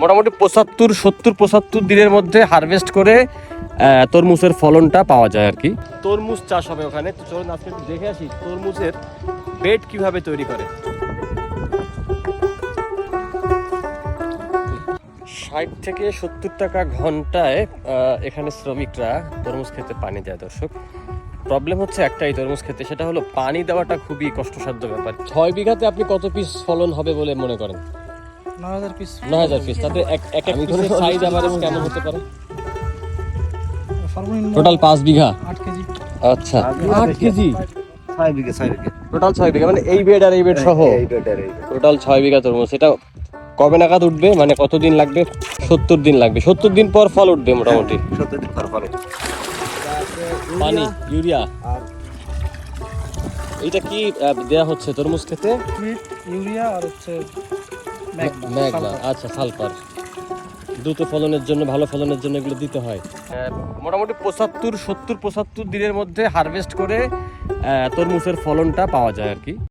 মোটামুটি 75 দিনের মধ্যে হারভেস্ট করে তরমুজের ফলনটা পাওয়া যায় আর কি। তরমুজ চাষ হবে ওখানে, তো চলুন আজকে একটু দেখে আসি তরমুজের বেড কিভাবে তৈরি করে। 60 থেকে 70 টাকা ঘন্টায় এখানে শ্রমিকরা তরমুজ খেতে পানি দেয়। দর্শক, প্রবলেম হচ্ছে একটাই তরমুজ খেতে, সেটা হলো পানি দেওয়াটা খুবই কষ্টসাধ্য ব্যাপার। 6 বিঘাতে আপনি কত পিস ফলন হবে বলে মনে করেন? 9000 পিস। 9000 পিস। তাতে এক পিসের সাইজ এভারেজ কেমন হতে পারে? সর্বনিম্ন টোটাল 5 বিঘা। 8 কেজি। আচ্ছা, 8 কেজি। 6 বিঘা টোটাল 6 বিঘা, মানে এই বেড আর এই বেড সহ টোটাল 6 বিঘা তরমুজ। এটা কবে নাগাদ উঠবে, মানে কতদিন লাগবে? 70 দিন লাগবে। 70 দিন পর ফল উঠবে মোটামুটি। 70 দিন পর ফল। পানি, ইউরিয়া, আর এটা কি দেয়া হচ্ছে তরমুজ খেতে? ইউরিয়া আর হচ্ছে ম্যাগমা। আচ্ছা, সালফার। দ্রুত ফলনের জন্য, ভালো ফলনের জন্য এগুলো দিতে হয়। মোটামুটি 75 দিনের মধ্যে হারভেস্ট করে তরমুজের ফলনটা পাওয়া যায় আর কি।